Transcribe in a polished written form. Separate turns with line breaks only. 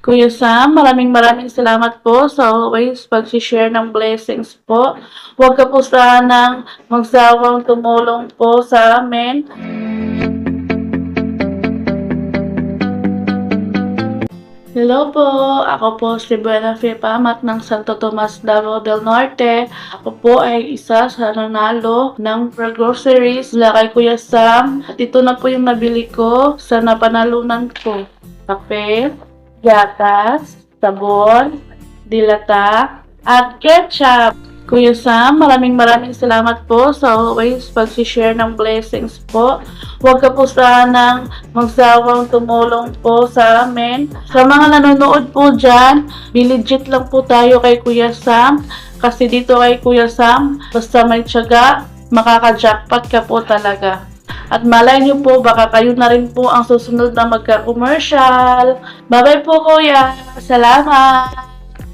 Kuya Sam, maraming salamat po sa always pag-share ng blessings po. Huwag ka po sanang magsawang tumulong po sa amin. Hello po, ako po si Buena Fe Pamat ng Santo Tomas, Davao del Norte. Ako po ay isa sa nanalo ng groceries mula kay Kuya Sam. At ito na po yung nabili ko sa napanalunan ko. Kape, gatas, sabon, dilata, at ketchup. Kuya Sam, maraming salamat po sa always pag-share ng blessings po. Huwag ka po sanang magsawang tumulong po sa amin. Sa mga nanonood po dyan, legit lang po tayo kay Kuya Sam. Kasi dito kay Kuya Sam, basta may tiyaga, makaka-jackpot ka po talaga. At malay nyo po, baka kayo na rin po ang susunod na magka-commercial. Bye-bye po, Kuya. Salamat!